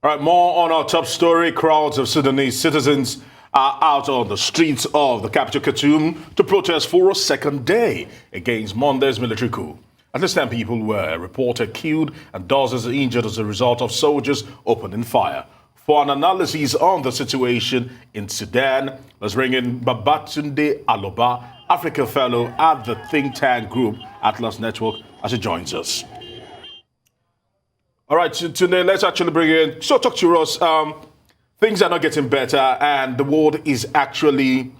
All right, more on our top story. Crowds of Sudanese citizens are out on the streets of the capital Khartoum to protest for a second day against Monday's military coup. At this time, people were reported killed and dozens injured as a result of soldiers opening fire. For an analysis on the situation in Sudan, let's bring in Babatunde Aloba, Africa Fellow at the think tank group Atlas Network, as he joins us. All right, today let's actually bring in, so talk to us. Things are not getting better and the world is actually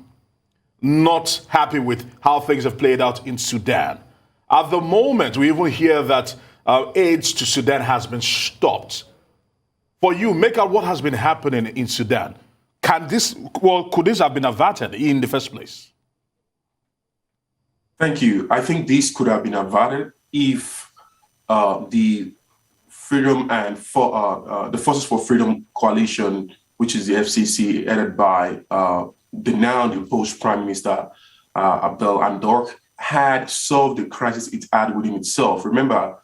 not happy with how things have played out in Sudan. At the moment, we even hear that aid to Sudan has been stopped. For you, make out what has been happening in Sudan. Could this have been averted in the first place? Thank you. I think this could have been averted if the Freedom and the Forces for Freedom Coalition, which is the FCC, headed by the now deposed Prime Minister Abdel Amdork, had solved the crisis it had within itself. Remember,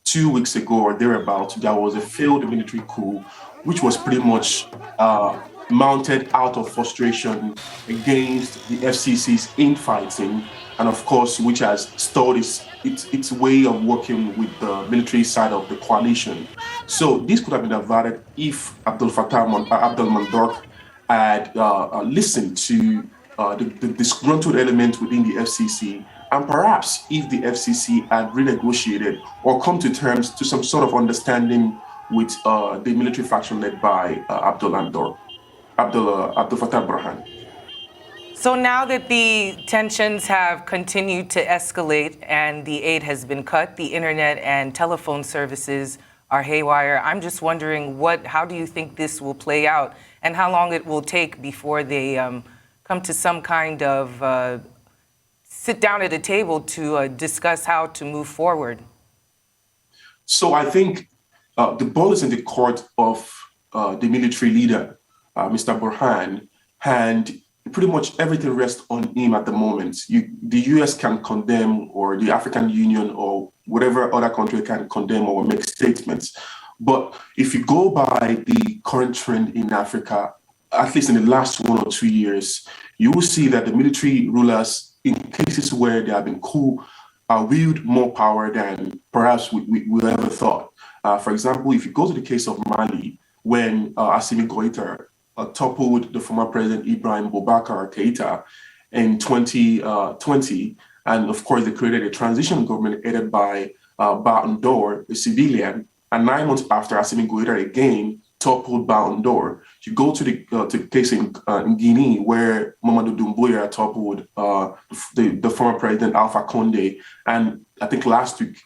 2 weeks ago or thereabout, there was a failed military coup, which was pretty much mounted out of frustration against the FCC's infighting, and of course, which has stalled its way of working with the military side of the coalition. So this could have been averted if Abdel Amdork had listened to the disgruntled element within the FCC, and perhaps if the FCC had renegotiated or come to terms to some sort of understanding with the military faction led by Abdel Fattah Burhan. So now that the tensions have continued to escalate and the aid has been cut, the internet and telephone services are haywire, I'm just wondering how do you think this will play out and how long it will take before they come to some kind of sit down at a table to discuss how to move forward? So I think the ball is in the court of the military leader, Mr. Burhan, and pretty much everything rests on him at the moment. The US can condemn, or the African Union or whatever other country can condemn or make statements. But if you go by the current trend in Africa, at least in the last 1 or 2 years, you will see that the military rulers, in cases where there have been coup, wield more power than perhaps we ever thought. For example, if you go to the case of Mali, when Assimi Goïta toppled the former president Ibrahim Keïta in 2020, and of course they created a transition government headed by Amdork, a civilian, and 9 months after Assimi Goïta again toppled Amdork. You go to the case in Guinea where Mamadou Doumbouya toppled the former president Alpha Condé, and I think last week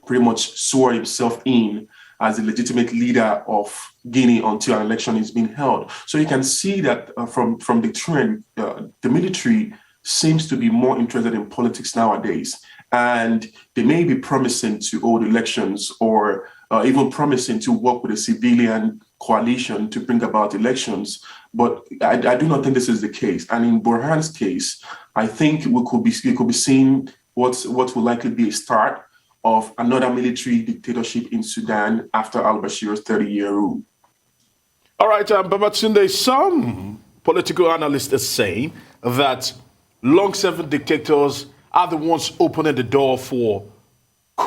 pretty much swore himself in as the legitimate leader of Guinea until an election is being held. So you can see that from the trend, the military seems to be more interested in politics nowadays. And they may be promising to hold elections or even promising to work with a civilian coalition to bring about elections. But I do not think this is the case. And in Burhan's case, I think we could be seeing what will likely be a start of another military dictatorship in Sudan after al-Bashir's 30-year rule. All right, Babatunde, some political analysts are saying that long-serving dictators are the ones opening the door for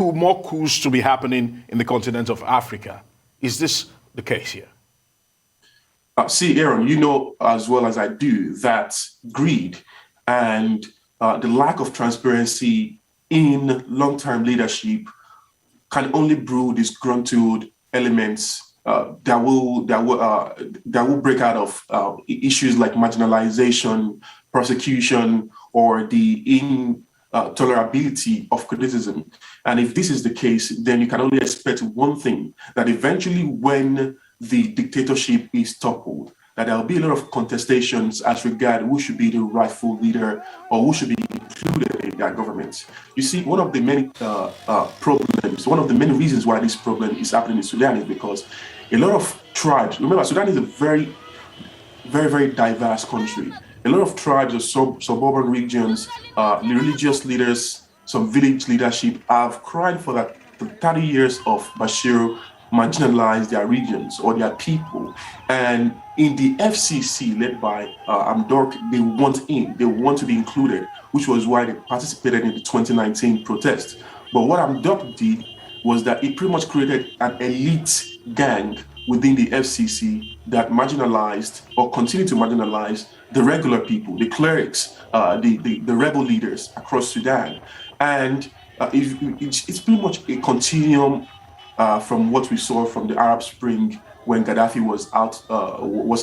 more coups to be happening in the continent of Africa. Is this the case here? See, Aaron, you know as well as I do that greed and the lack of transparency in long-term leadership can only brew disgruntled elements that will break out of issues like marginalization, persecution, or the intolerability of criticism. And if this is the case, then you can only expect one thing, that eventually when the dictatorship is toppled, that there'll be a lot of contestations as regard who should be the rightful leader or who should be included in that government. You see, one of the many problems, one of the many reasons why this problem is happening in Sudan is because a lot of tribes, remember, Sudan is a very, very, very diverse country. A lot of tribes or suburban regions, religious leaders, some village leadership have cried for that the 30 years of Bashir marginalize their regions or their people. And in the FCC led by Amdork, they want in, they want to be included, which was why they participated in the 2019 protest. But what Amdork did was that it pretty much created an elite gang within the FCC that marginalized or continued to marginalize the regular people, the clerics, the rebel leaders across Sudan. And it's pretty much a continuum from what we saw from the Arab Spring when Gaddafi was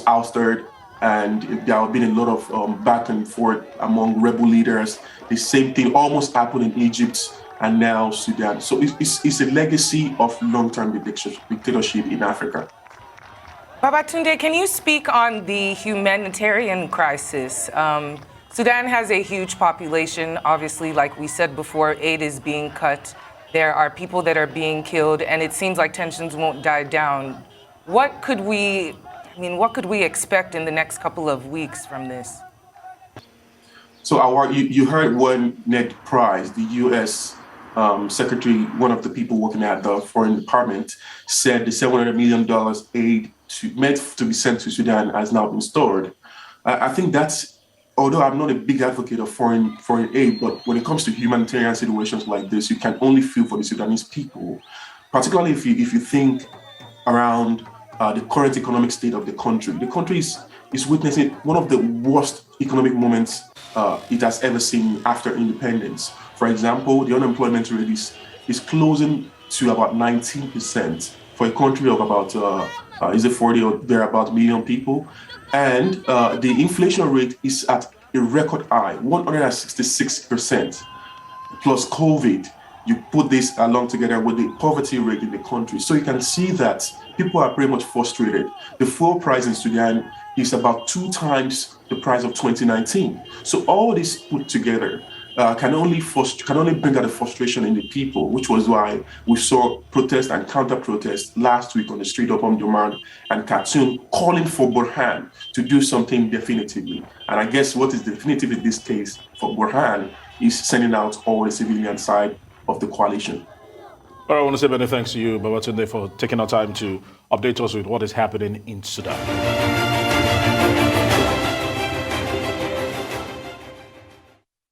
ousted, and there have been a lot of back and forth among rebel leaders. The same thing almost happened in Egypt and now Sudan. So it's a legacy of long-term dictatorship in Africa. Babatunde, can you speak on the humanitarian crisis? Sudan has a huge population. Obviously, like we said before, aid is being cut. There are people that are being killed, and it seems like tensions won't die down. What could we expect in the next couple of weeks from this? So you heard when Ned Price, the U.S. Secretary, one of the people working at the Foreign Department, said the $700 million aid meant to be sent to Sudan has now been stored. I think that's, although I'm not a big advocate of foreign aid, but when it comes to humanitarian situations like this, you can only feel for the Sudanese people, particularly if you think around the current economic state of the country. The country is witnessing one of the worst economic moments it has ever seen after independence. For example, the unemployment rate is closing to about 19% for a country of about 40 or thereabout million people. And the inflation rate is at a record high, 166%, plus COVID. You put this along together with the poverty rate in the country. So you can see that people are pretty much frustrated. The fuel price in Sudan is about 2 times the price of 2019. So all this put together can only bring out the frustration in the people, which was why we saw protests and counter-protests last week on the street of Omdurman and Khartoum calling for Burhan to do something definitively. And I guess what is definitive in this case for Burhan is sending out all the civilian side of the coalition. Well, I want to say many thanks to you, Babatunde, for taking our time to update us with what is happening in Sudan.